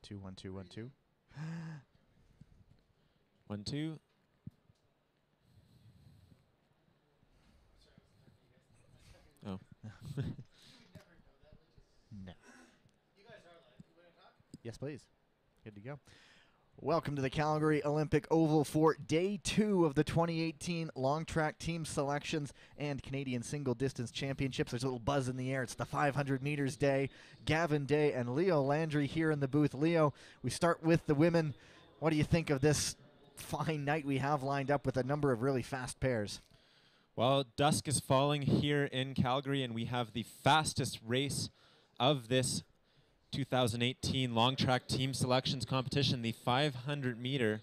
2, 1, 2, 1, 2. 1, 2. Oh. No. Yes, please. Good to go. Welcome to the Calgary Olympic Oval for Day 2 of the 2018 Long Track Team Selections and Canadian Single Distance Championships. There's a little buzz in the air. It's the 500 meters day. Gavin Day and Leo Landry here in the booth. Leo, we start with the women. What do you think of this fine night we have lined up with a number of really fast pairs? Well, dusk is falling here in Calgary, and we have the fastest race of this 2018 Long Track Team Selections competition, the 500 meter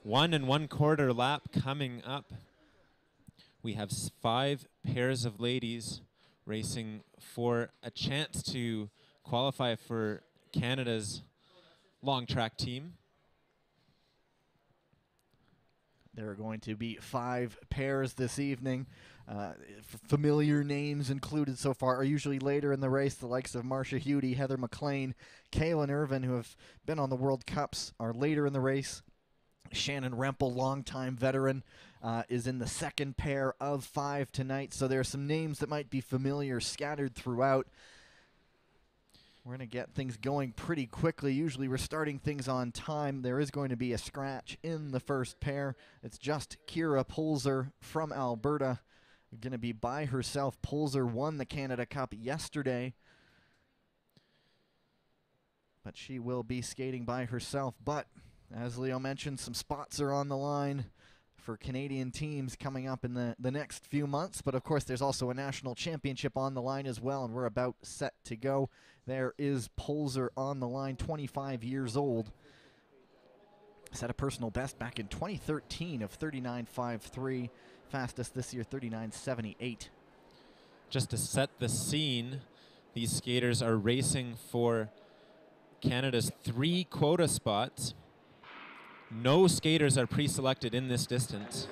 1 1/4 lap coming up. We have 5 pairs of ladies racing for a chance to qualify for Canada's long track team. There are going to be 5 pairs this evening. Familiar names included so far are usually later in the race. The likes of Marcia Hudey, Heather McLean, Kaylin Irvin, who have been on the World Cups, are later in the race. Shannon Rempel, longtime veteran, is in the second pair of 5 tonight. So there are some names that might be familiar scattered throughout. We're going to get things going pretty quickly. Usually we're starting things on time. There is going to be a scratch in the first pair. It's just Kira Pulser from Alberta. Going to be by herself. Pulser won the Canada Cup yesterday, but she will be skating by herself. But as Leo mentioned, some spots are on the line for Canadian teams coming up in the next few months. But of course, there's also a national championship on the line as well, and we're about set to go. There is Pulser on the line, 25 years old. Set a personal best back in 2013 of 39.53. Fastest this year, 39.78. Just to set the scene, these skaters are racing for Canada's 3 quota spots. No skaters are pre-selected in this distance.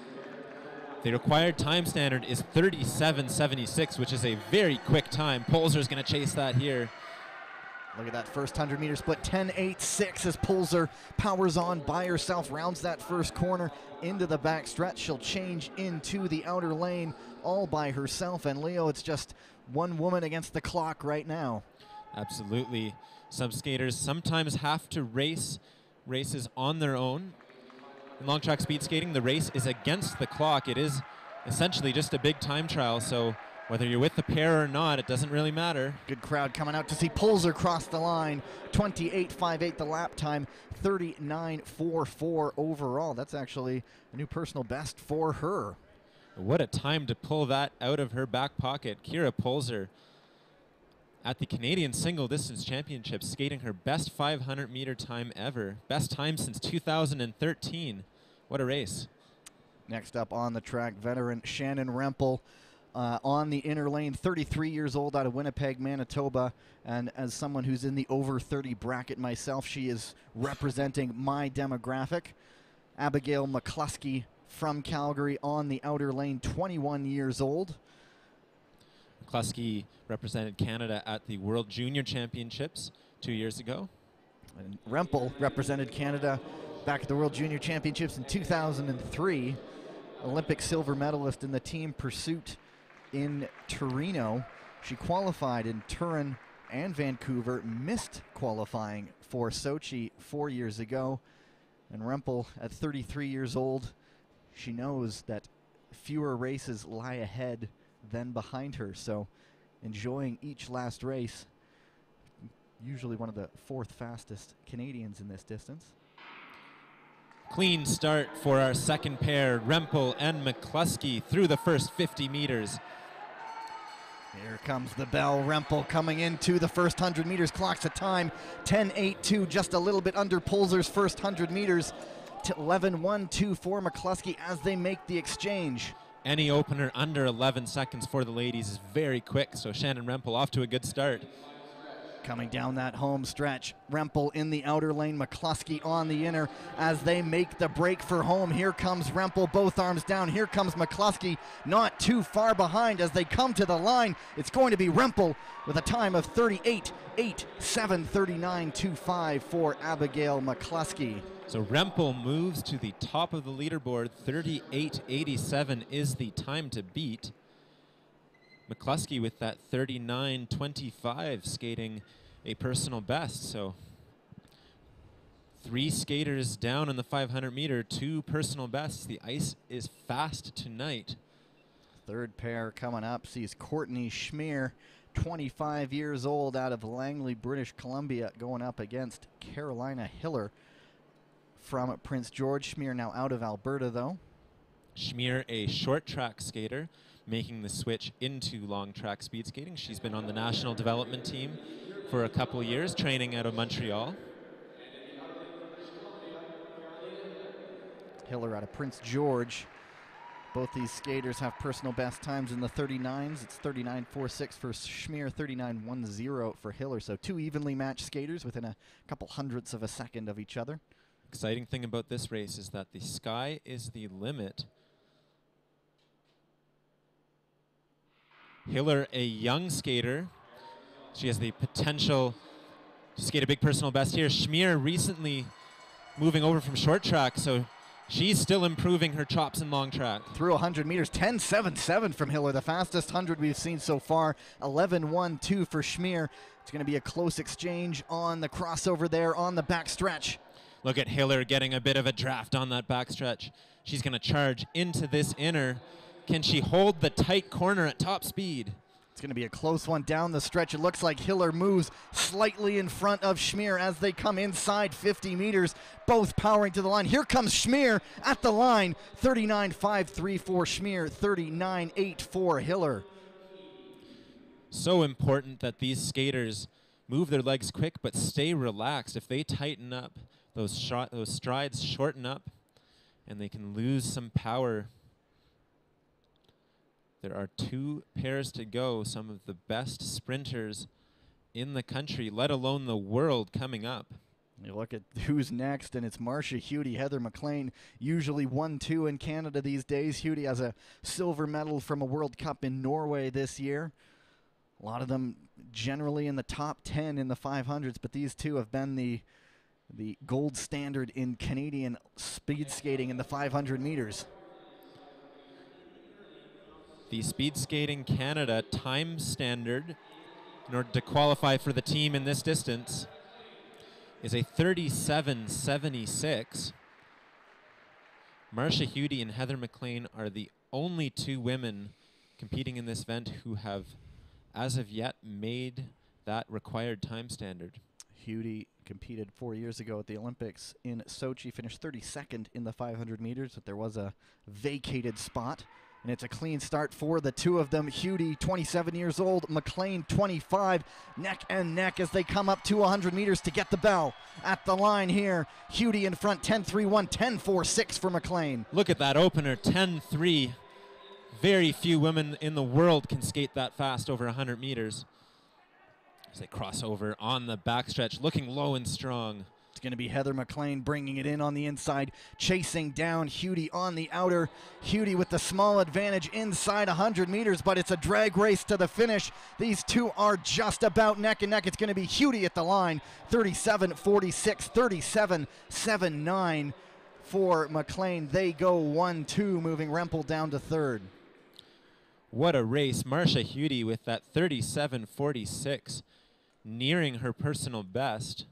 The required time standard is 37.76, which is a very quick time. Pulser's going to chase that here. Look at that first 100 meter split, 10.86 as Pulser powers on by herself, rounds that first corner into the back stretch. She'll change into the outer lane all by herself. And Leo, it's just one woman against the clock right now. Absolutely. Some skaters sometimes have to race races on their own. In long track speed skating, the race is against the clock. It is essentially just a big time trial, so whether you're with the pair or not, it doesn't really matter. Good crowd coming out to see Pulser cross the line. 28.58 the lap time, 39.44 overall. That's actually a new personal best for her. What a time to pull that out of her back pocket. Kira Pulser at the Canadian Single Distance Championships, skating her best 500 meter time ever. Best time since 2013. What a race. Next up on the track, veteran Shannon Rempel. On the inner lane, 33 years old, out of Winnipeg, Manitoba. And as someone who's in the over 30 bracket myself, she is representing my demographic. Abigail McCluskey from Calgary on the outer lane, 21 years old. McCluskey represented Canada at the World Junior Championships 2 years ago. And Rempel represented Canada back at the World Junior Championships in 2003. Olympic silver medalist in the team pursuit in Torino. She qualified in Turin and Vancouver, missed qualifying for Sochi 4 years ago. And Rempel, at 33 years old, she knows that fewer races lie ahead than behind her, so enjoying each last race. Usually one of the 4th fastest Canadians in this distance. Clean start for our second pair, Rempel and McCluskey through the first 50 meters. Here comes the bell. Rempel coming into the first 100 meters. Clocks a time, 10.82, just a little bit under Pulser's first 100 meters to 11.12 for McCluskey as they make the exchange. Any opener under 11 seconds for the ladies is very quick, so Shannon Rempel off to a good start. Coming down that home stretch, Rempel in the outer lane, McCluskey on the inner as they make the break for home. Here comes Rempel, both arms down. Here comes McCluskey, not too far behind as they come to the line. It's going to be Rempel with a time of 38.87, 39.25 for Abigail McCluskey. So Rempel moves to the top of the leaderboard. 38.87 is the time to beat. McCluskey with that 39.25 skating a personal best. So 3 skaters down in the 500 meter, 2 personal bests. The ice is fast tonight. Third pair coming up sees Courtney Schmier, 25 years old, out of Langley, British Columbia, going up against Carolina Hiller from Prince George. Schmier now out of Alberta, though. Schmier, a short track skater, making the switch into long track speed skating. She's been on the national development team for a couple years, training out of Montreal. Hiller out of Prince George. Both these skaters have personal best times in the 39s. It's 39.46 for Schmier, 39.10 for Hiller. So 2 evenly matched skaters within a couple hundredths of a second of each other. Exciting thing about this race is that the sky is the limit. Hiller, a young skater. She has the potential to skate a big personal best here. Schmier recently moving over from short track, so she's still improving her chops in long track. Through 100 meters, 10.77 from Hiller, the fastest 100 we've seen so far. 11.12 for Schmier. It's going to be a close exchange on the crossover there on the back stretch. Look at Hiller getting a bit of a draft on that back stretch. She's going to charge into this inner. Can she hold the tight corner at top speed? It's going to be a close one down the stretch. It looks like Hiller moves slightly in front of Schmier as they come inside 50 meters, both powering to the line. Here comes Schmier at the line. 39.53 for Schmier, 39.8 for Hiller. So important that these skaters move their legs quick but stay relaxed. If they tighten up, those strides shorten up, and they can lose some power. There are 2 pairs to go, some of the best sprinters in the country, let alone the world, coming up. You look at who's next, and it's Marcia Hudy, Heather McLean, usually 1-2 in Canada these days. Hudy has a silver medal from a World Cup in Norway this year. A lot of them generally in the top 10 in the 500s, but these 2 have been the gold standard in Canadian speed skating in the 500 meters. The Speed Skating Canada time standard in order to qualify for the team in this distance is a 37.76. Marcia Hudy and Heather McLean are the only 2 women competing in this event who have, as of yet, made that required time standard. Hudy competed 4 years ago at the Olympics in Sochi, finished 32nd in the 500 meters, but there was a vacated spot. And it's a clean start for the 2 of them. Hudy, 27 years old, McLean, 25, neck and neck as they come up to 100 meters to get the bell. At the line here, Hudy in front, 10.31, 10.46 for McLean. Look at that opener, 10.3. Very few women in the world can skate that fast over 100 meters. As they cross over on the backstretch, looking low and strong. It's going to be Heather McLean bringing it in on the inside, chasing down Hudy on the outer. Hudy with the small advantage inside 100 meters, but it's a drag race to the finish. These 2 are just about neck and neck. It's going to be Hudy at the line, 37.46, 37.79 for McLean. They go 1-2, moving Rempel down to 3rd. What a race. Marcia Hudy with that 37.46, nearing her personal best.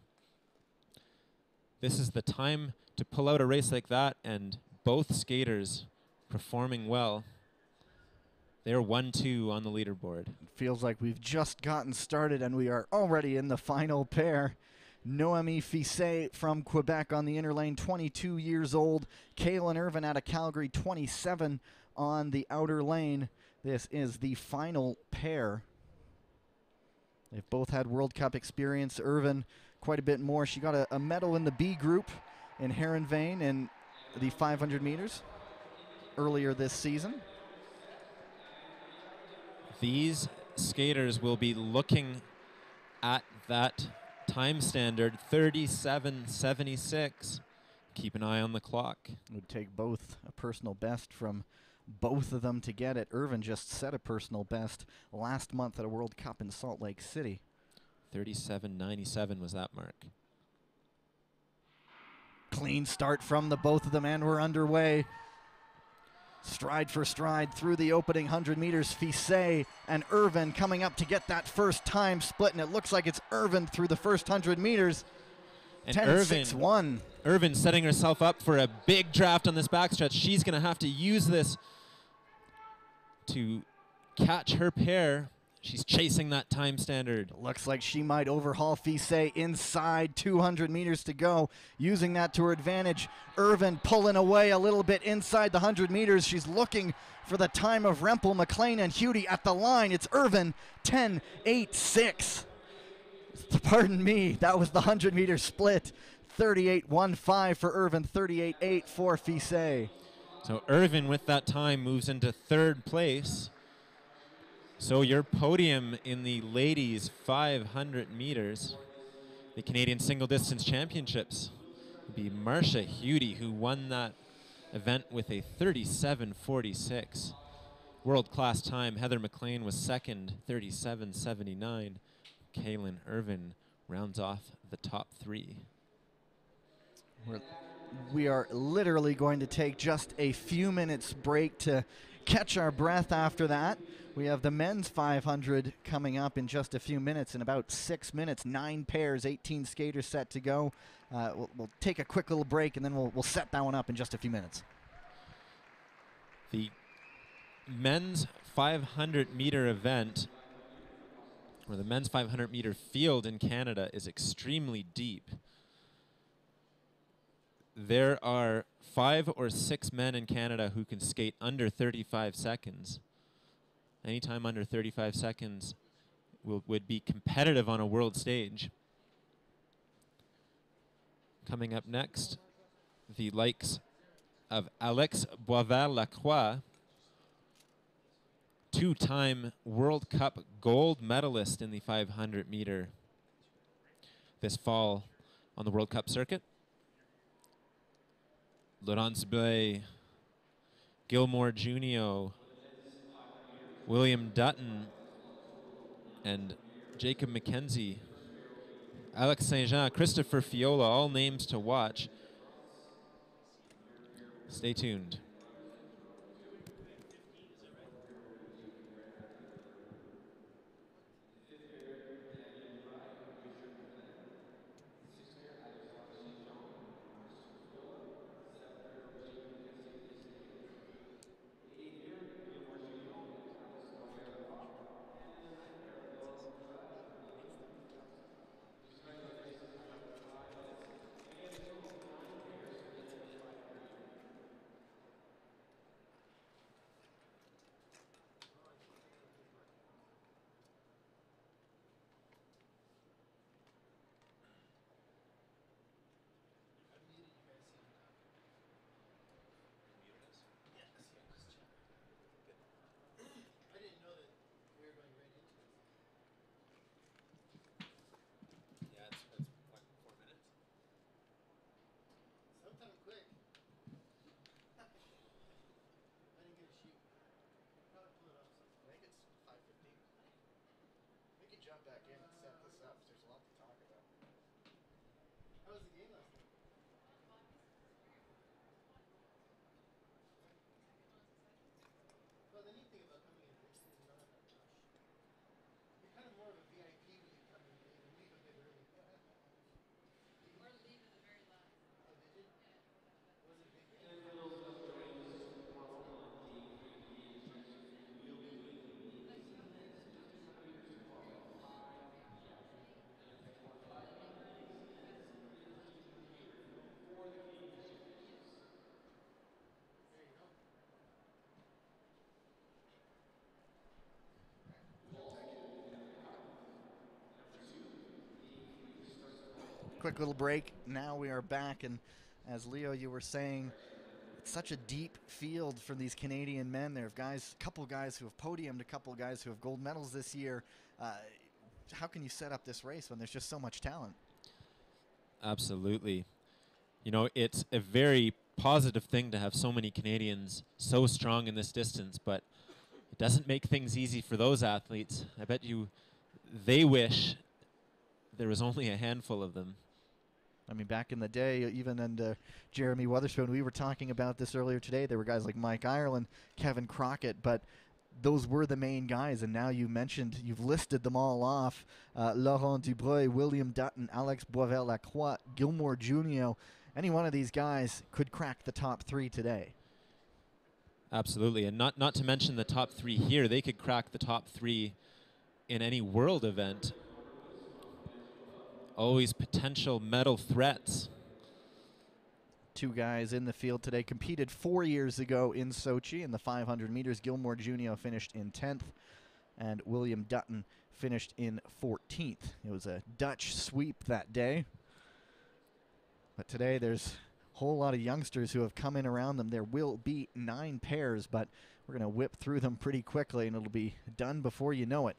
This is the time to pull out a race like that, and both skaters performing well. They're 1-2 on the leaderboard. It feels like we've just gotten started, and we are already in the final pair. Noemi Fisset from Quebec on the inner lane, 22 years old. Kaylin Irvin out of Calgary, 27 on the outer lane. This is the final pair. They've both had World Cup experience. Irvin quite a bit more. She got a medal in the B group in Heerenveen in the 500 meters earlier this season. These skaters will be looking at that time standard, 37:76. Keep an eye on the clock. It would take both a personal best from both of them to get it. Irvin just set a personal best last month at a World Cup in Salt Lake City. 37:97 was that mark. Clean start from the both of them, and we're underway. Stride for stride through the opening 100 meters. Fils and Irvin coming up to get that first time split, and it looks like it's Irvin through the first 100 meters. And 10-6-1. Irvin setting herself up for a big draft on this backstretch. She's going to have to use this to catch her pair. She's chasing that time standard. Looks like she might overhaul Fils inside 200 meters to go, using that to her advantage. Irvin pulling away a little bit inside the 100 meters. She's looking for the time of Rempel, McLean, and Hudy at the line. It's Irvin, 10-8-6. Pardon me, that was the 100-meter split. 38-1-5 for Irvin, 38-8 for Fils. So Irvin, with that time, moves into third place. So your podium in the ladies 500 meters, the Canadian Single Distance Championships, would be Marcia Hudy, who won that event with a 37:46 world-class time. Heather McLean was second, 37:79. Kaylin Irvin rounds off the top three. We are literally going to take just a few minutes break to catch our breath after that. We have the men's 500 coming up in just a few minutes. In about 6 minutes, 9 pairs, 18 skaters set to go. We'll take a quick little break, and then we'll set that one up in just a few minutes. The men's 500-meter event, or the men's 500-meter field in Canada, is extremely deep. There are 5 or 6 men in Canada who can skate under 35 seconds. Anytime under 35 seconds would be competitive on a world stage. Coming up next, the likes of Alex Boisvert-Lacroix, 2-time World Cup gold medalist in the 500 meter this fall on the World Cup circuit. Laurence Blais, Gilmore Junio, William Dutton, and Jacob McKenzie, Alex Saint-Jean, Christopher Fiola, all names to watch. Stay tuned. Back in and set this up. There's a lot to talk about. How was the game last night? Well, the neat thing about coming in is not that rush. You're kind of more of a VIP when you come in and leave a bit early. Or leave at the very last. Oh, did you? Yeah. Was it a big game? Quick little break. Now we are back, and as Leo, you were saying, it's such a deep field for these Canadian men. There are guys, a couple guys who have podiumed, a couple guys who have gold medals this year. how can you set up this race when there's just so much talent? Absolutely. You know, it's a very positive thing to have so many Canadians so strong in this distance, but it doesn't make things easy for those athletes. I bet you they wish there was only a handful of them. I mean, back in the day, even under Jeremy Weatherspoon, we were talking about this earlier today. There were guys like Mike Ireland, Kevin Crockett, but those were the main guys. And now you've listed them all off. Laurent Dubreuil, William Dutton, Alex Boisvert-Lacroix, Gilmore Junio. Any one of these guys could crack the top 3 today. Absolutely, and not to mention the top 3 here. They could crack the top 3 in any world event. Always potential medal threats. 2 guys in the field today competed 4 years ago in Sochi in the 500 meters. Gilmore Junio finished in 10th, and William Dutton finished in 14th. It was a Dutch sweep that day. But today there's a whole lot of youngsters who have come in around them. There will be 9 pairs, but we're going to whip through them pretty quickly, and it'll be done before you know it.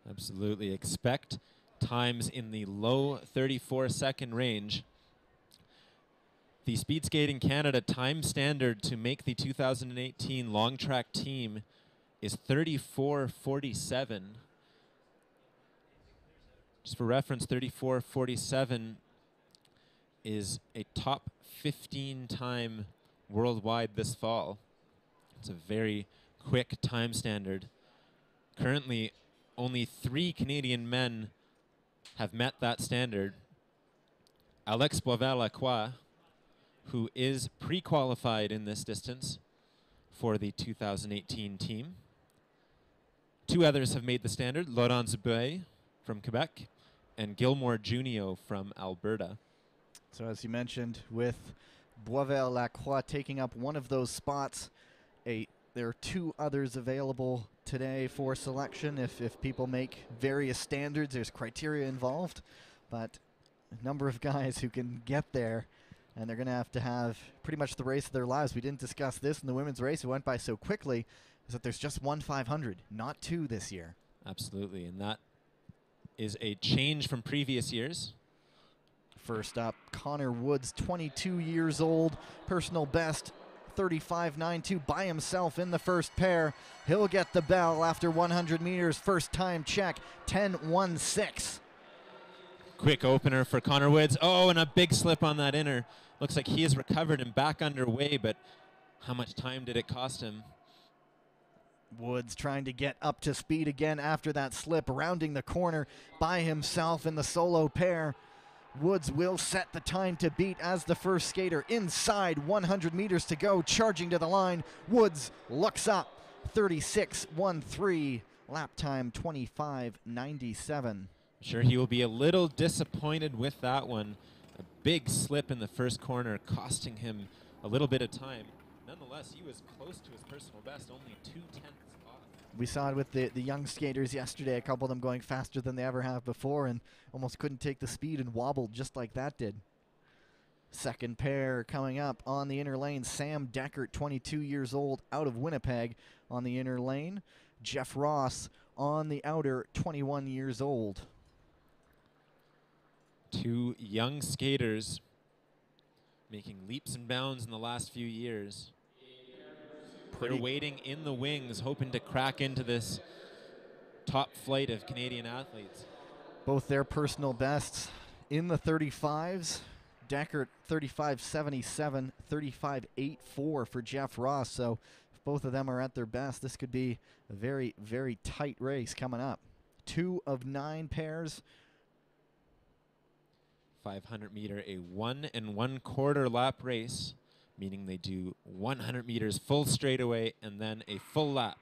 Absolutely. Expect times in the low 34-second range. The Speed Skating Canada time standard to make the 2018 long track team is 34:47. Just for reference, 34:47 is a top 15 time worldwide this fall. It's a very quick time standard. Currently, only 3 Canadian men have met that standard. Alex Boisvert-Lacroix, who is pre-qualified in this distance for the 2018 team. 2 others have made the standard, Laurent Dubreuil from Quebec and Gilmore Junio from Alberta. So as you mentioned, with Boisvert-Lacroix taking up one of those spots, there are 2 others available today for selection. If people make various standards, there's criteria involved, but a number of guys who can get there, and they're going to have pretty much the race of their lives. We didn't discuss this in the women's race. It went by so quickly, is that there's just 1 500, not 2 this year. Absolutely, and that is a change from previous years. First up, Connor Woods, 22 years old, personal best 35.92 by himself in the first pair. He'll get the bell after 100 meters. First time check, 10.16. Quick opener for Connor Woods. Oh, and a big slip on that inner. Looks like he is recovered and back underway, but how much time did it cost him? Woods trying to get up to speed again after that slip, rounding the corner by himself in the solo pair. Woods will set the time to beat as the first skater inside 100 meters to go, charging to the line. Woods looks up, 36.13, lap time 25.97. Sure, he will be a little disappointed with that one. A big slip in the first corner costing him a little bit of time. Nonetheless, he was close to his personal best, only 0.2 off. We saw it with the young skaters yesterday, a couple of them going faster than they ever have before and almost couldn't take the speed and wobbled just like that did. Second pair coming up on the inner lane. Sam Deckert, 22 years old, out of Winnipeg on the inner lane. Jeff Ross on the outer, 21 years old. 2 young skaters making leaps and bounds in the last few years. They're waiting in the wings, hoping to crack into this top flight of Canadian athletes. Both their personal bests in the 35s. Deckert 35.77, 35.84 for Jeff Ross. So if both of them are at their best, this could be a very, very tight race coming up. 2 of 9 pairs. 500 meter, a 1 1/4 lap race, meaning they do 100 meters full straightaway and then a full lap.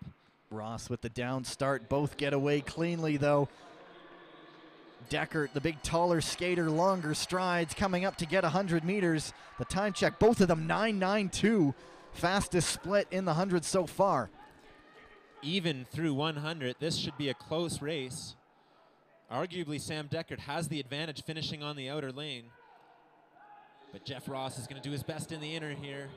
Ross with the down start. Both get away cleanly, though. Deckert, the big taller skater, longer strides, coming up to get 100 meters. The time check, both of them 9.92. Fastest split in the 100 so far. Even through 100, this should be a close race. Arguably, Sam Deckert has the advantage finishing on the outer lane. But Jeff Ross is going to do his best in the inner here.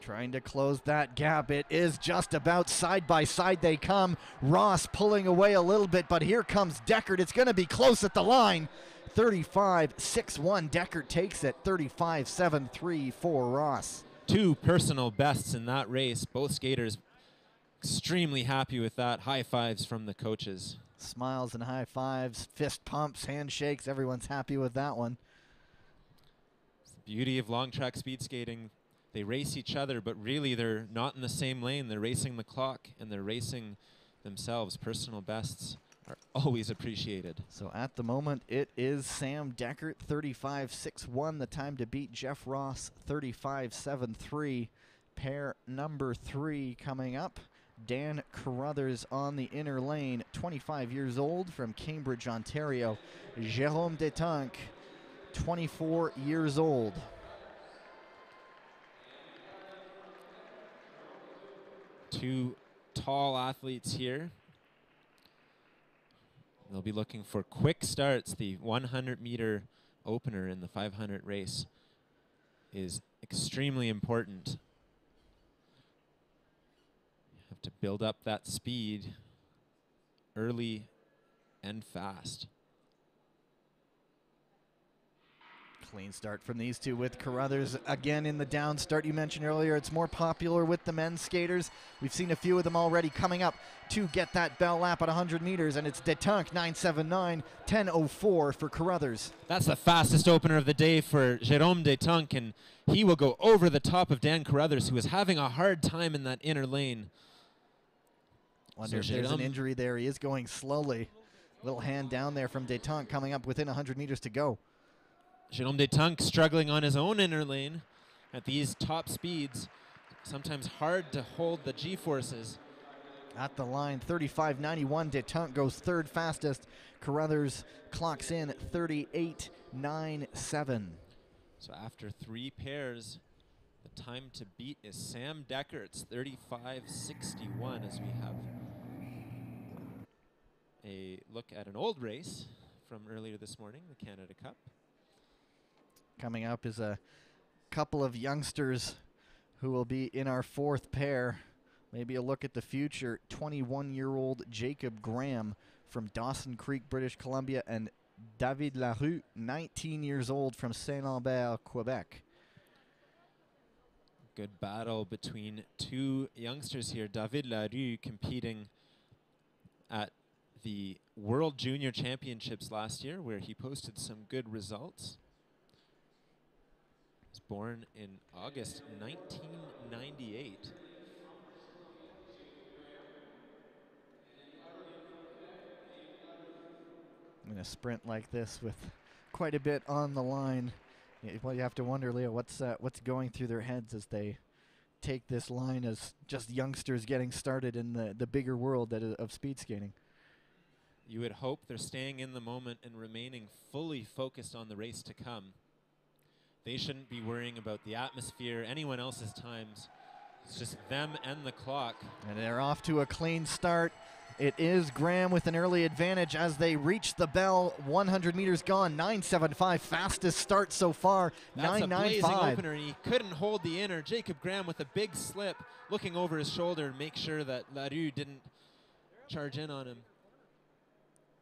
Trying to close that gap. It is just about side by side they come. Ross pulling away a little bit, but here comes Deckert. It's going to be close at the line. 35-6-1. Deckert takes it. 35-7-3 for Ross. 2 personal bests in that race. Both skaters extremely happy with that. High fives from the coaches. Smiles and high fives, fist pumps, handshakes. Everyone's happy with that one. It's the beauty of long track speed skating. They race each other, but really they're not in the same lane. They're racing the clock and they're racing themselves. Personal bests are always appreciated. So at the moment, it is Sam Deckert, 35-6-1. The time to beat Jeff Ross, 35-7-3. Pair number 3 coming up. Dan Carruthers on the inner lane, 25 years old from Cambridge, Ontario. Jérôme Detunck, 24 years old. Two tall athletes here. They'll be looking for quick starts. The 100-meter opener in the 500 race is extremely important. You have to build up that speed early and fast. Clean start from these two with Carruthers again in the down start. You mentioned earlier it's more popular with the men's skaters. We've seen a few of them already coming up to get that bell lap at 100 meters, and it's Detunck, 9.79, 10.04 for Carruthers. That's the fastest opener of the day for Jérôme Detunck, and he will go over the top of Dan Carruthers, who is having a hard time in that inner lane. Wonder if there's an injury there. He is going slowly. Little hand down there from Detunck, coming up within 100 meters to go. Jérôme Detunck struggling on his own inner lane at these top speeds. Sometimes hard to hold the G-forces. At the line, 35.91. Detunck goes third fastest. Carruthers clocks in 38.97. So after 3 pairs, the time to beat is Sam Deckert's 35.61 as we have a look at an old race from earlier this morning, the Canada Cup. Coming up is a couple of youngsters who will be in our 4th pair. Maybe a look at the future. 21-year-old Jacob Graham from Dawson Creek, British Columbia, and David Larue, 19 years old from Saint-Lambert, Quebec. Good battle between 2 youngsters here. David Larue competing at the World Junior Championships last year, where he posted some good results. He was born in August 1998. In a sprint like this with quite a bit on the line, well, you have to wonder, Leo, what's going through their heads as they take this line as just youngsters getting started in the bigger world of speed skating. You would hope they're staying in the moment and remaining fully focused on the race to come. They shouldn't be worrying about the atmosphere, anyone else's times. It's just them and the clock. And they're off to a clean start. It is Graham with an early advantage as they reach the bell. 100 meters gone, 9.75, fastest start so far, 9.95. That's a blazing opener, and he couldn't hold the inner. Jacob Graham with a big slip, looking over his shoulder to make sure that Larue didn't charge in on him.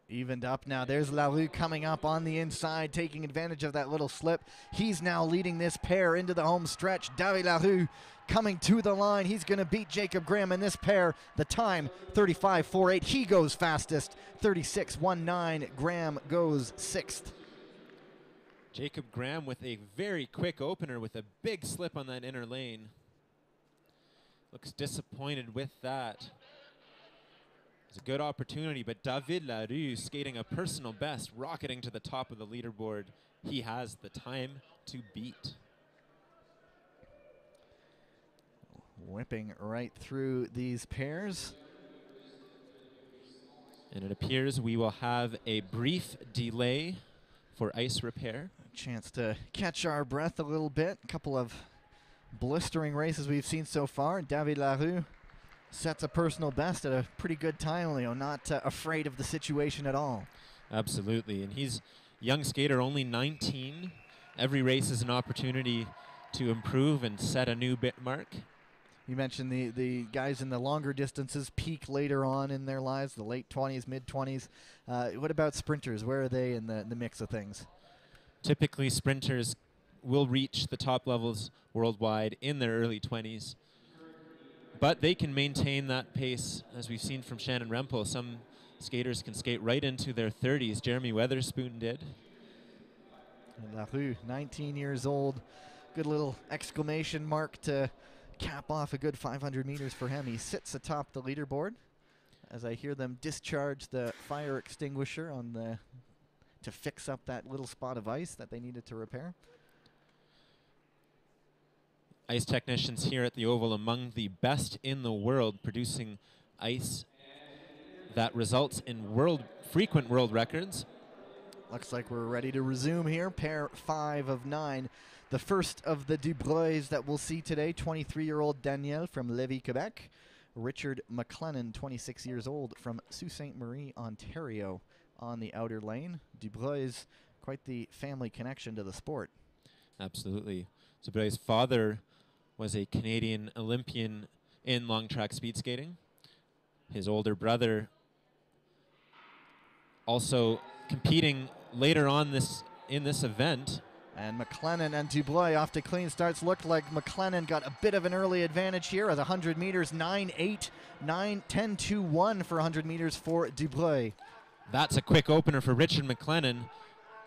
Evened up now. There's Larue coming up on the inside, taking advantage of that little slip. He's now leading this pair into the home stretch. David Larue coming to the line. He's going to beat Jacob Graham in this pair. The time, 35.48. He goes fastest, 36.19. Graham goes 6th. Jacob Graham with a very quick opener with a big slip on that inner lane. Looks disappointed with that. It's a good opportunity, but David Larue skating a personal best, rocketing to the top of the leaderboard. He has the time to beat. Whipping right through these pairs. And it appears we will have a brief delay for ice repair. A chance to catch our breath a little bit. A couple of blistering races we've seen so far. David Larue sets a personal best at a pretty good time, Leo. Not afraid of the situation at all. Absolutely, and he's a young skater, only 19. Every race is an opportunity to improve and set a new bit mark. You mentioned the guys in the longer distances peak later on in their lives, the late 20s, mid-20s. What about sprinters? Where are they in the mix of things? Typically, sprinters will reach the top levels worldwide in their early 20s. But they can maintain that pace, as we've seen from Shannon Rempel. Some skaters can skate right into their 30s. Jeremy Weatherspoon did. Larue, 19 years old. Good little exclamation mark to cap off a good 500 meters for him. He sits atop the leaderboard as I hear them discharge the fire extinguisher on to fix up that little spot of ice that they needed to repair. Ice technicians here at the Oval, among the best in the world, producing ice that results in frequent world records. Looks like we're ready to resume here. Pair 5 of 9. The first of the Dubrois that we'll see today, 23-year-old Daniel from Lévis, Quebec. Richard McLennan, 26 years old, from Sault Ste. Marie, Ontario, on the outer lane. Dubrois, quite the family connection to the sport. Absolutely. Dubrois' father was a Canadian Olympian in long track speed skating. His older brother also competing later on in this event. And McLennan and Dubrois off to clean starts. Looked like McLennan got a bit of an early advantage here at 100 meters, 9-8, 10-2-1 for 100 meters for Dubrois. That's a quick opener for Richard McLennan.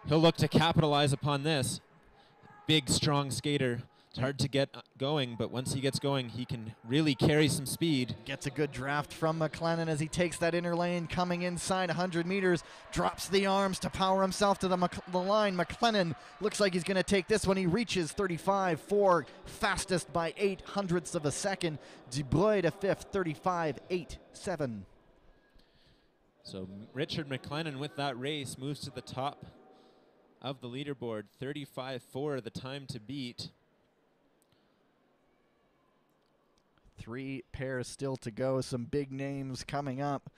He'll look to capitalize upon this. Big, strong skater. It's hard to get going, but once he gets going, he can really carry some speed. Gets a good draft from McLennan as he takes that inner lane, coming inside 100 meters, drops the arms to power himself to the line. McLennan looks like he's going to take this one. He reaches 35.4, fastest by 0.08 of a second. Dubrois to fifth, 35.87. So Richard McLennan with that race moves to the top of the leaderboard. 35.4, the time to beat. 3 pairs still to go. Some big names coming up.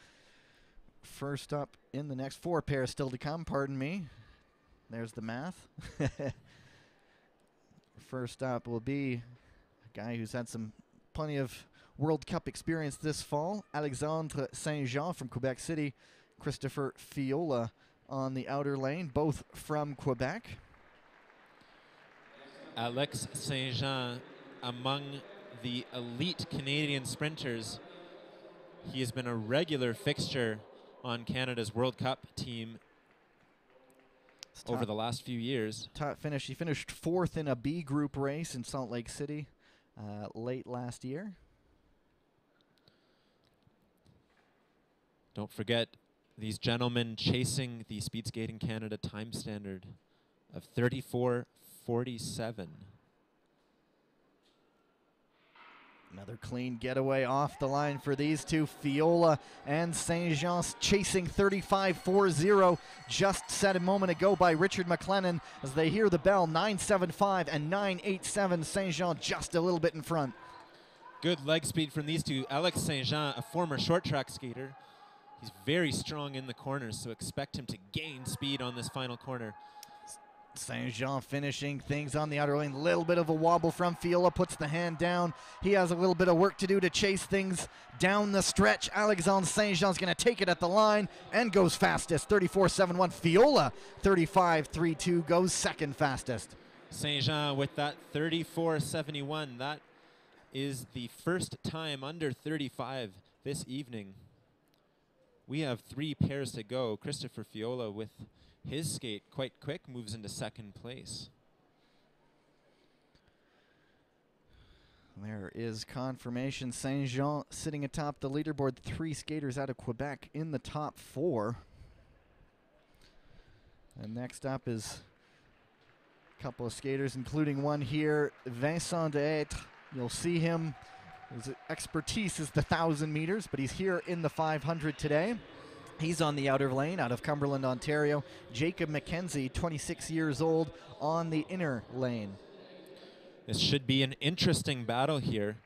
First up in the next 4 pairs still to come, pardon me. There's the math. First up will be a guy who's had plenty of World Cup experience this fall. Alexandre Saint-Jean from Quebec City. Christopher Fiola on the outer lane, both from Quebec. Alex Saint-Jean among the elite Canadian sprinters. He has been a regular fixture on Canada's World Cup team over the last few years. Top finish. He finished 4th in a B group race in Salt Lake City late last year. Don't forget these gentlemen chasing the Speed Skating Canada time standard of 34.47. Another clean getaway off the line for these two. Fiola and Saint-Jean chasing 35.40, just set a moment ago by Richard McLennan as they hear the bell. 9.75 and 9.87. Saint-Jean just a little bit in front. Good leg speed from these two. Alex Saint-Jean, a former short track skater. He's very strong in the corners, so expect him to gain speed on this final corner. Saint-Jean finishing things on the outer lane. Little bit of a wobble from Fiola, puts the hand down. He has a little bit of work to do to chase things down the stretch. Alexandre Saint-Jean's going to take it at the line and goes fastest, 34.71. Fiola, 35.32, goes second fastest. Saint-Jean with that 34.71. That is the first time under 35 this evening. We have 3 pairs to go. Christopher Fiola with his skate quite quick moves into second place. There is confirmation. Saint-Jean sitting atop the leaderboard. 3 skaters out of Quebec in the top 4. And next up is a couple of skaters, including one here, Vincent Deêtre. You'll see him. His expertise is the 1,000 meters, but he's here in the 500 today. He's on the outer lane out of Cumberland, Ontario. Jacob McKenzie, 26 years old, on the inner lane. This should be an interesting battle here.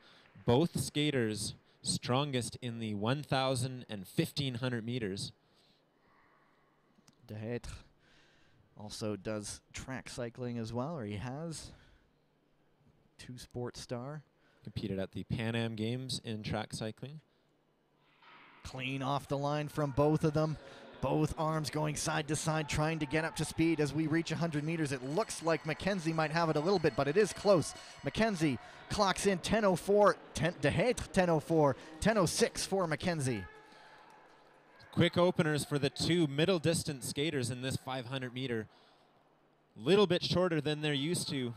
Both skaters strongest in the 1,000 and 1,500 meters. Deêtre also does track cycling as well, or he has. two-sport star. Competed at the Pan Am Games in track cycling. Clean off the line from both of them. Both arms going side to side, trying to get up to speed as we reach 100 meters. It looks like Mackenzie might have it a little bit, but it is close. Mackenzie clocks in 10:04, De Hetre 10:04, 10:06 for Mackenzie. Quick openers for the two middle distance skaters in this 500 meter. Little bit shorter than they're used to,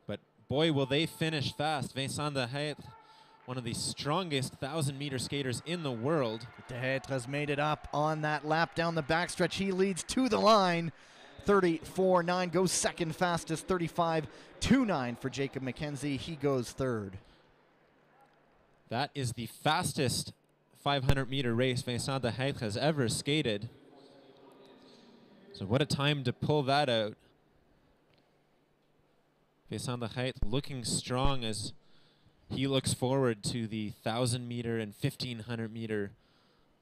but boy, will they finish fast. Vincent De Hetre, one of the strongest 1,000-meter skaters in the world. De Hetre has made it up on that lap down the backstretch. He leads to the line. 34.9 goes second fastest. 35.29 for Jacob Mackenzie. He goes third. That is the fastest 500-meter race Vincent De Hetre has ever skated. So what a time to pull that out. Vincent De Hetre looking strong as he looks forward to the 1,000-meter and 1,500-meter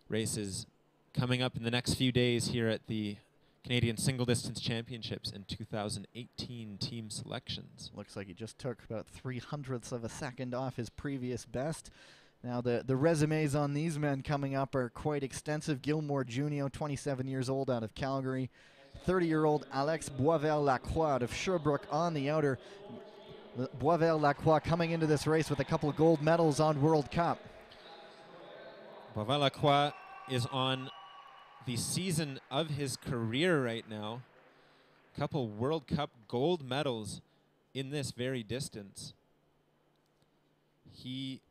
races coming up in the next few days here at the Canadian Single Distance Championships in 2018 team selections. Looks like he just took about 0.03 of a second off his previous best. Now the resumes on these men coming up are quite extensive. Gilmore Junio, 27 years old, out of Calgary. 30-year-old Alex Boisvert-Lacroix out of Sherbrooke on the outer. Boisvert-Lacroix coming into this race with a couple of gold medals on World Cup. Boisvert-Lacroix is on the season of his career right now. Couple World Cup gold medals in this very distance. He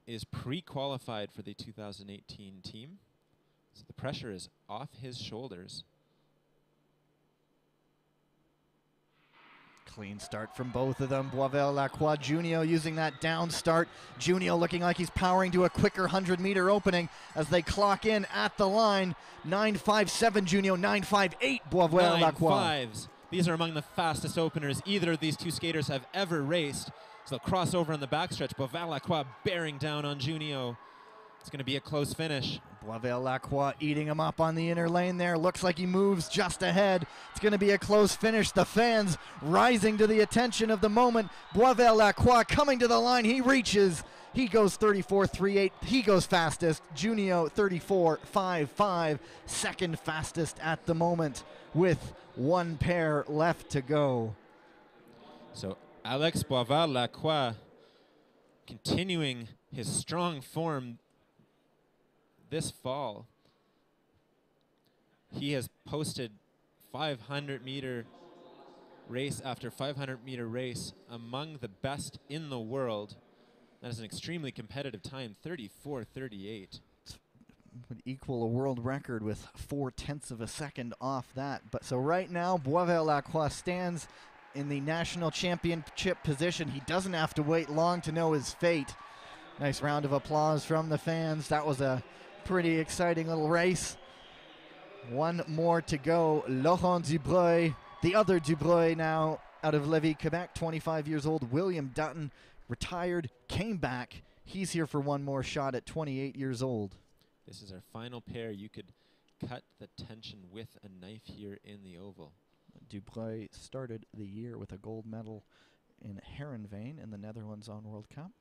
is pre-qualified for the 2018 team, so the pressure is off his shoulders. Clean start from both of them. Boisvert-Lacroix, Junio using that down start. Junio looking like he's powering to a quicker 100-meter opening as they clock in at the line. 9.57 Junio, 9.58 Boisvert-Lacroix. 9.5s. These are among the fastest openers either of these two skaters have ever raced. So they'll cross over on the backstretch. Boisvert-Lacroix bearing down on Junio. It's going to be a close finish. Boisvert-Lacroix eating him up on the inner lane there. Looks like he moves just ahead. It's going to be a close finish. The fans rising to the attention of the moment. Boisvert-Lacroix coming to the line. He reaches. He goes 34.38. He goes fastest. Junio 34.55. Second fastest at the moment with one pair left to go. So Alex Boisvert-Lacroix continuing his strong form this fall. He has posted 500-meter race after 500-meter race among the best in the world. That is an extremely competitive time, 34.38. Would equal a world record with 0.4 of a second off that. But so right now, Boisvert-Lacroix stands in the national championship position. He doesn't have to wait long to know his fate. Nice round of applause from the fans. That was a pretty exciting little race. One more to go. Laurent Dubreuil, the other Dubreuil now out of Lévis, Quebec, 25 years old. William Dutton, retired, came back. He's here for one more shot at 28 years old. This is our final pair. You could cut the tension with a knife here in the oval. Dubreuil started the year with a gold medal in Heerenveen in the Netherlands on World Cup.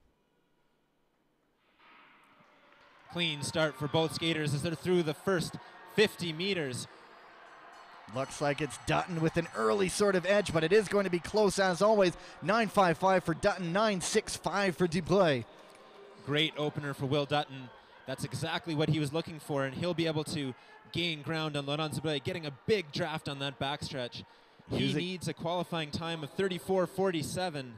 Clean start for both skaters as they're through the first 50 meters. Looks like it's Dutton with an early sort of edge, but it is going to be close as always. 9.55 for Dutton, 9.65 for Dubreuil. Great opener for Will Dutton. That's exactly what he was looking for, and he'll be able to gain ground on Laurent Dubreuil, getting a big draft on that backstretch. He needs a qualifying time of 34.47.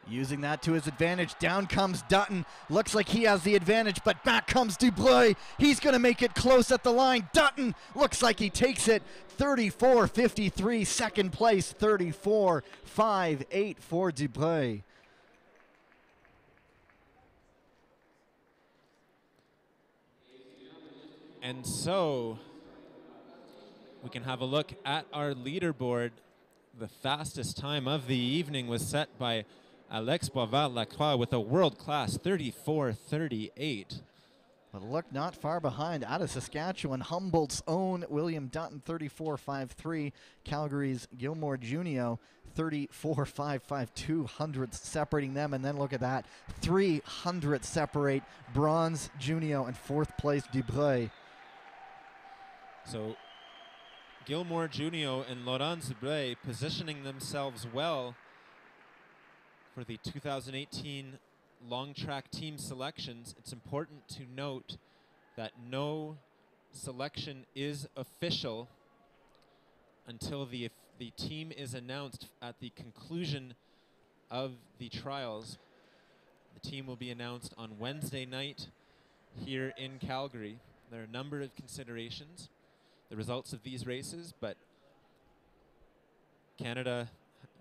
Using that to his advantage. Down comes Dutton. Looks like he has the advantage, but back comes Dubreuil. He's going to make it close at the line. Dutton looks like he takes it. 34.53, second place. 34.58 for Dubreuil. And so we can have a look at our leaderboard. The fastest time of the evening was set by Alex Boisvert-Lacroix with a world-class 34.38. But look, not far behind. Out of Saskatchewan, Humboldt's own William Dutton, 34.53. Calgary's Gilmore Junio, 34.55, 200 separating them. And then look at that, 300 separate bronze Junio and fourth place Dubreuil. So Gilmore Junio and Laurent Dubreuil positioning themselves well for the 2018 long track team selections. It's important to note that no selection is official until the team is announced at the conclusion of the trials. The team will be announced on Wednesday night here in Calgary. There are a number of considerations, the results of these races, but Canada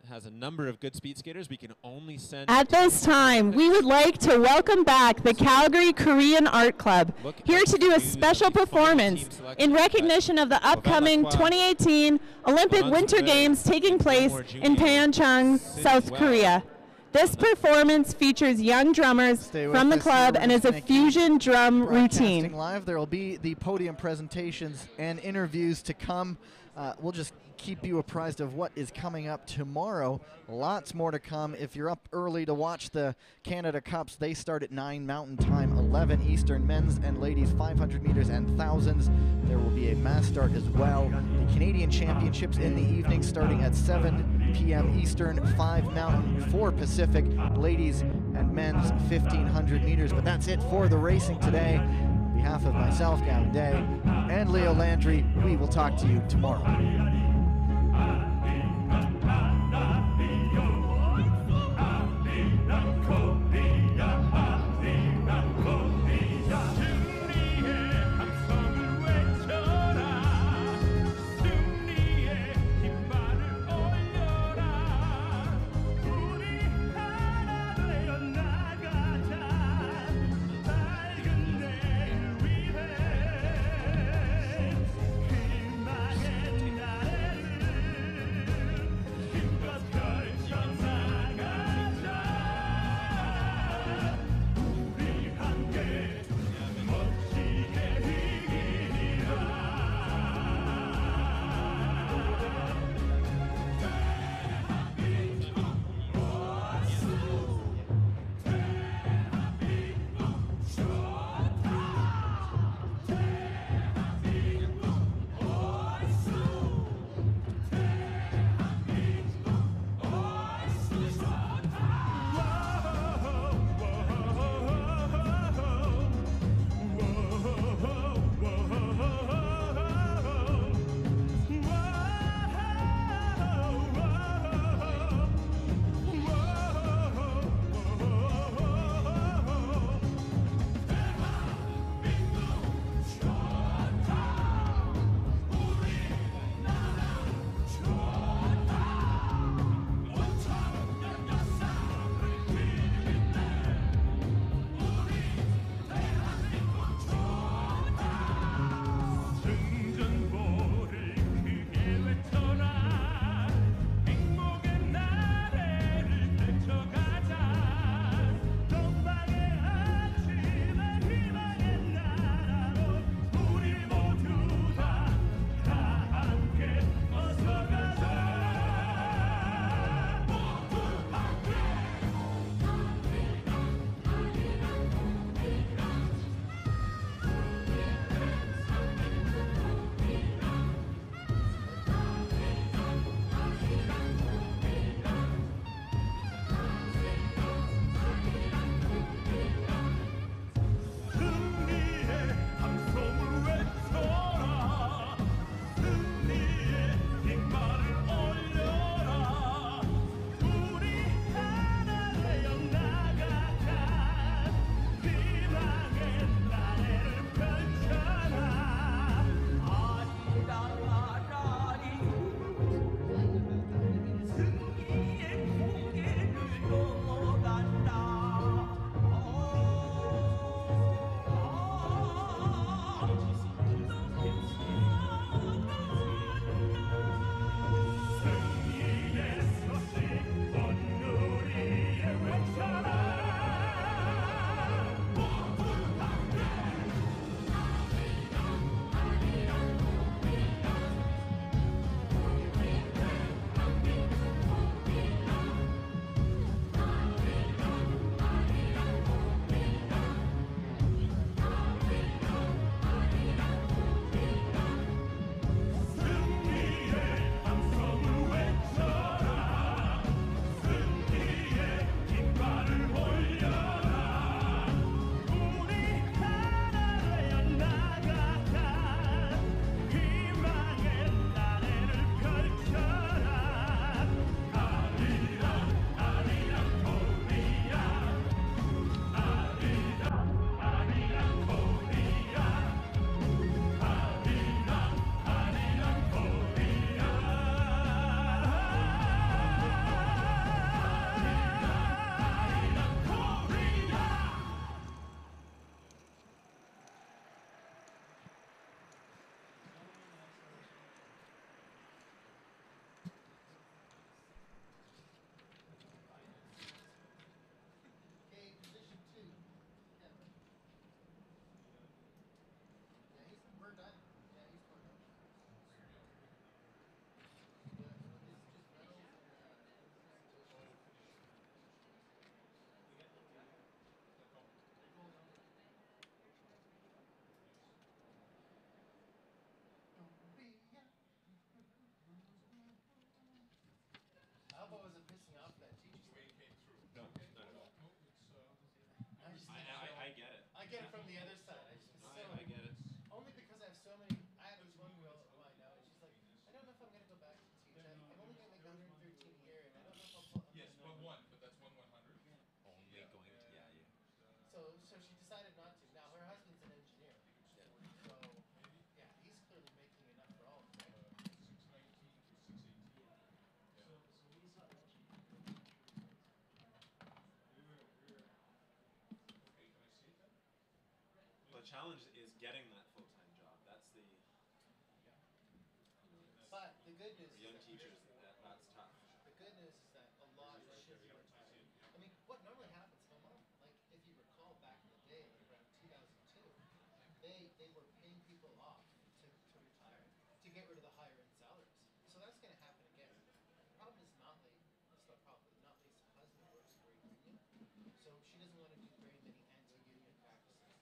has a number of good speed skaters. We can only send... At this time, we would like to welcome back the Calgary Korean Art Club, here to do a special performance in recognition of the upcoming 2018 Olympic Winter Games taking place in Pyeongchang, South Korea. This performance features young drummers from the club and is a fusion drum routine. Live, there will be the podium presentations and interviews to come. We'll just keep you apprised of what is coming up tomorrow. Lots more to come. If you're up early to watch the Canada Cups, they start at 9 Mountain Time, 11 Eastern, men's and ladies 500 meters and thousands. There will be a mass start as well. The Canadian Championships in the evening starting at 7 p.m. Eastern, 5 Mountain, 4 Pacific, ladies and men's 1,500 meters. But that's it for the racing today. On behalf of myself, Gavin Day, and Leo Landry, we will talk to you tomorrow. So she decided not to. Now her husband's an engineer, so yeah, he's clearly making enough for all of them. Well, the challenge is getting that full-time job. That's the. But the good news For is young that teachers, that's tough. the good news is that a lot of should be retired. I mean, what normally happens, like if you recall back in the day, like around 2002, they were paying people off to retire to get rid of the higher end salaries. So that's going to happen again. The problem is Notley. That's the problem. Notley's husband works for a union, so she doesn't want to do very many anti-union practices,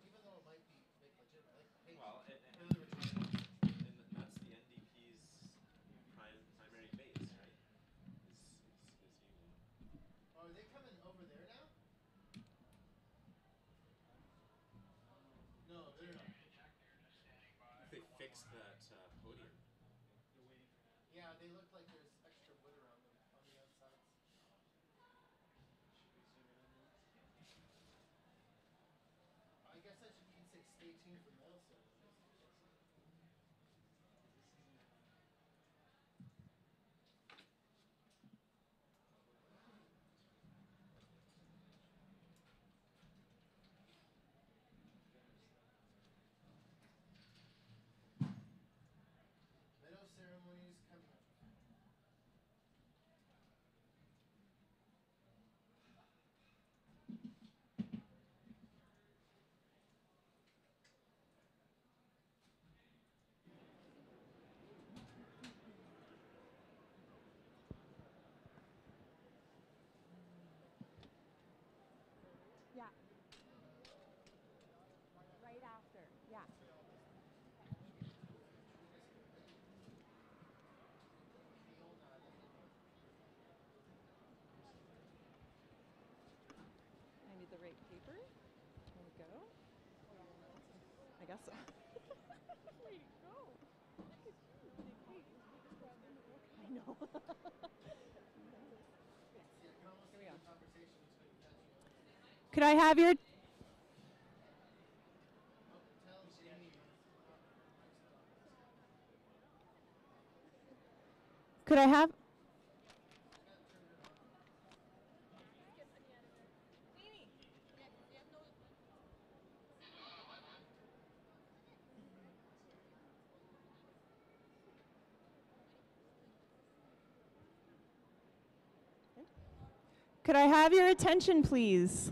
even though it might be legitimate. Like, hey, Well, early retirement. and that's the NDP's primary base, right? Is union. Oh, are they coming over there now? No, they're not. They fixed that podium. Yeah, they look like there's extra wood around them on the outsides. I guess I should say stay tuned for metal ceremonies. Meadow ceremonies coming up. Yeah. Right after. Yeah. I need the right paper. There we go. I guess so. Where you go? I know. Here we go. Could I have your Could I have Could I have your attention, please?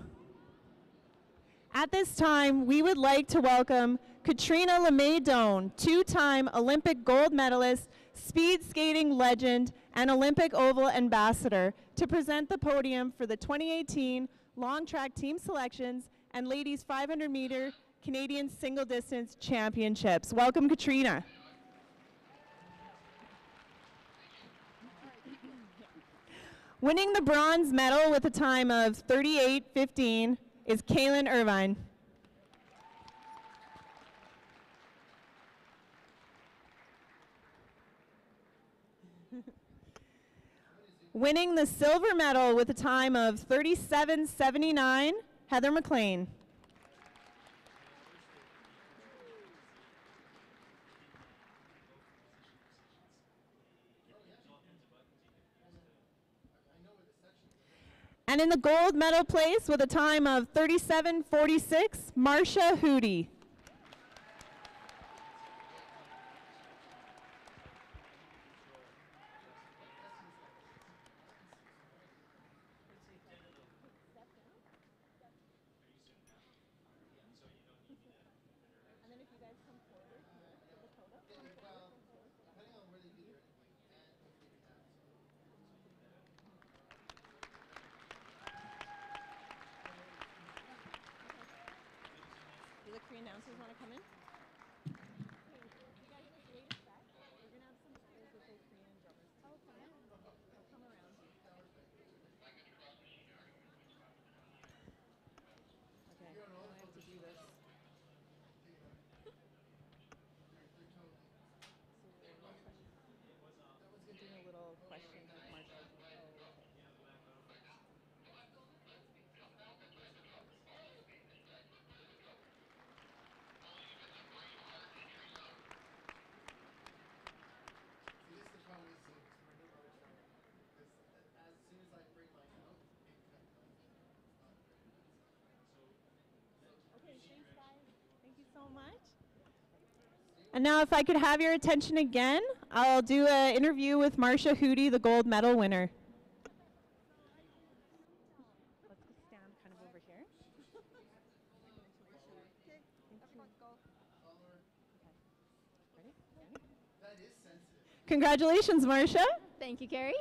At this time, we would like to welcome Katrina LeMay-Doan, two-time Olympic gold medalist, speed skating legend, and Olympic Oval ambassador, to present the podium for the 2018 long track team selections and ladies 500-meter Canadian single distance championships. Welcome, Katrina. Winning the bronze medal with a time of 38:15 is Kaylin Irvine. Winning the silver medal with a time of 37:79, Heather McLean. And in the gold medal place with a time of 37:46, Marcia Hootie. Do the Cree announcers want to come in? You guys just wait a sec. We're going to have some photos with those Korean drummers. Oh, come in. They'll come around. Okay, now I have to do this. We're doing a little question with Marcia. And now if I could have your attention again, I'll do an interview with Marcia Hootie, the gold medal winner. Let's stand kind of over here. Congratulations, Marcia. Thank you, Carrie.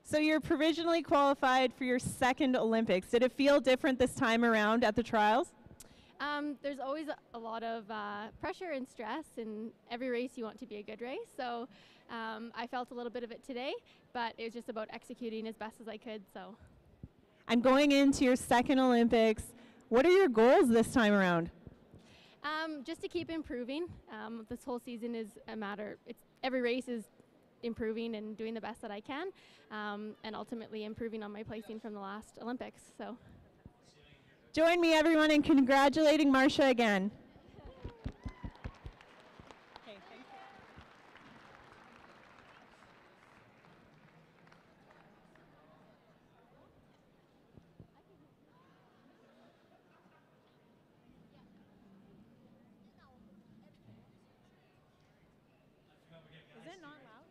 So you're provisionally qualified for your second Olympics. Did it feel different this time around at the trials? There's always a lot of pressure and stress in every race. You want to be a good race. So I felt a little bit of it today, but it was just about executing as best as I could. So. And going into your second Olympics, what are your goals this time around? Just to keep improving. This whole season is a matter, every race is improving and doing the best that I can, and ultimately improving on my placing from the last Olympics. So. Join me, everyone, in congratulating Marcia again. Is it not loud?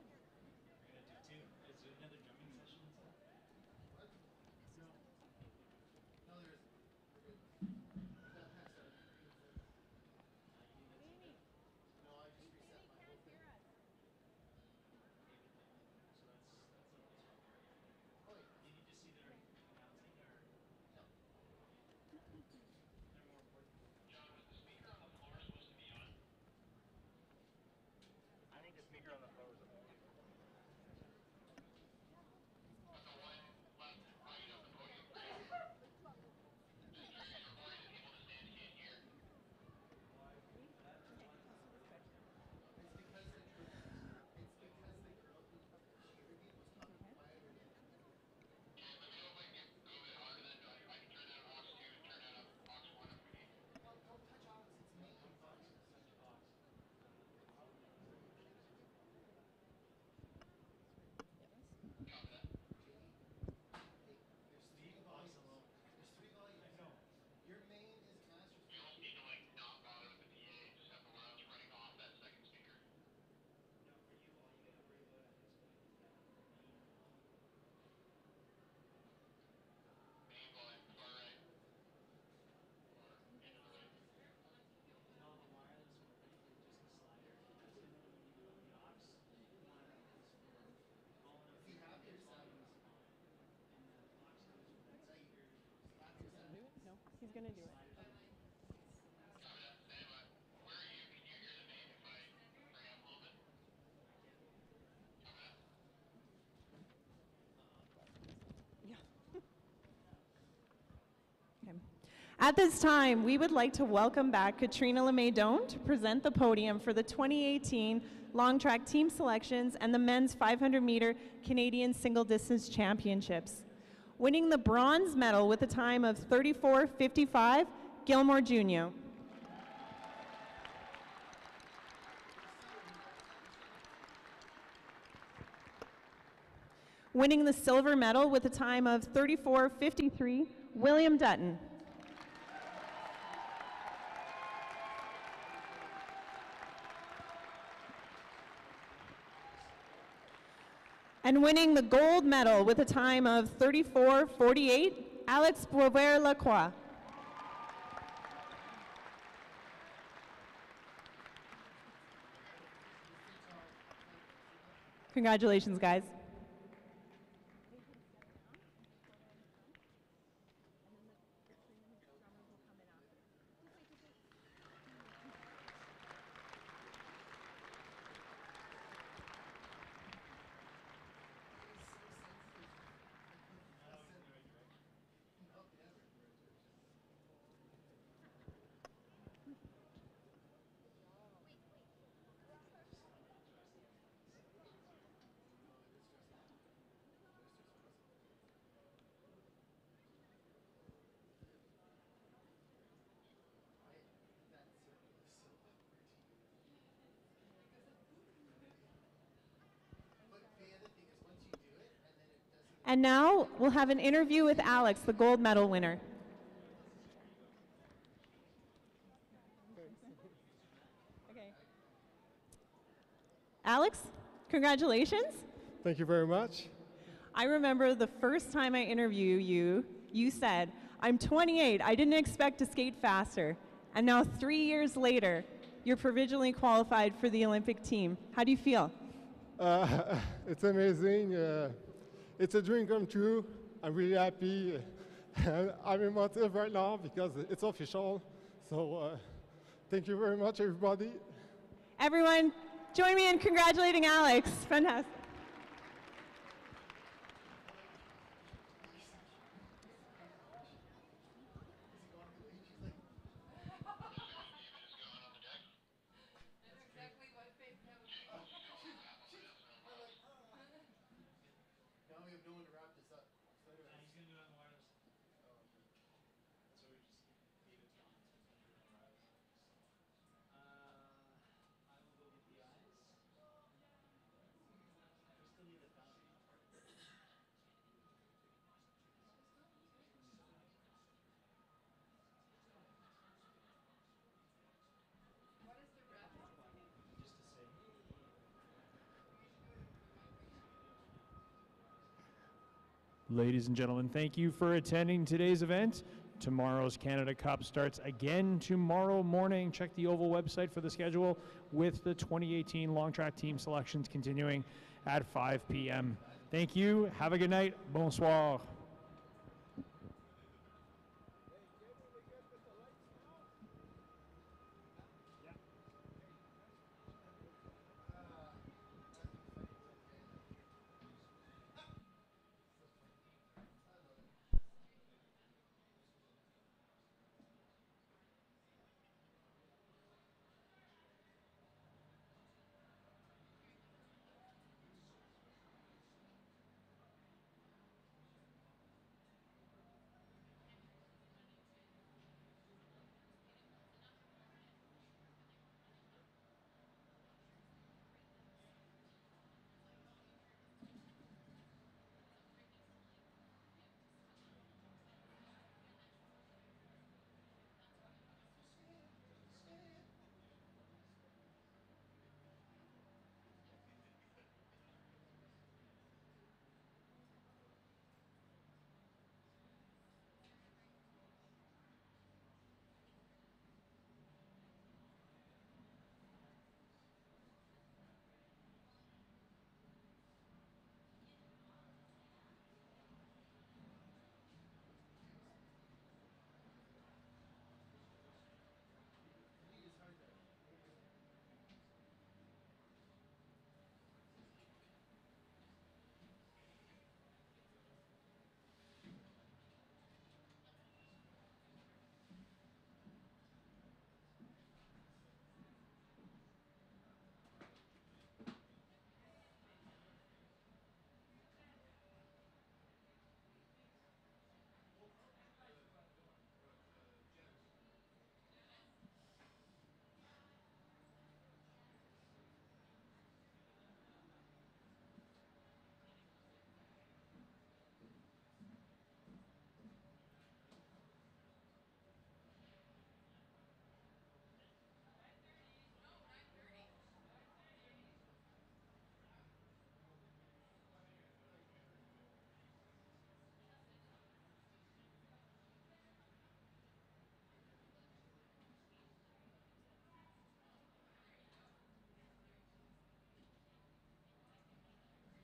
He's going to do it. Okay. At this time, we would like to welcome back Katrina LeMay-Doan to present the podium for the 2018 long track team selections and the men's 500-meter Canadian single distance championships. Winning the bronze medal with a time of 34:55, Gilmore Jr. Winning the silver medal with a time of 34:53, William Dutton. And winning the gold medal with a time of 34:48, Alex Boisvert-Lacroix. Congratulations, guys. And now we'll have an interview with Alex, the gold medal winner. Okay. Alex, congratulations. Thank you very much. I remember the first time I interviewed you, you said, I'm 28, I didn't expect to skate faster. And now 3 years later, you're provisionally qualified for the Olympic team. How do you feel? It's amazing. It's a dream come true. I'm really happy. I'm emotive right now because it's official. So thank you very much, everybody. Everyone, join me in congratulating Alex. Fantastic. Ladies and gentlemen, thank you for attending today's event. Tomorrow's Canada Cup starts again tomorrow morning. Check the Oval website for the schedule with the 2018 long track team selections continuing at 5 p.m. Thank you. Have a good night. Bonsoir.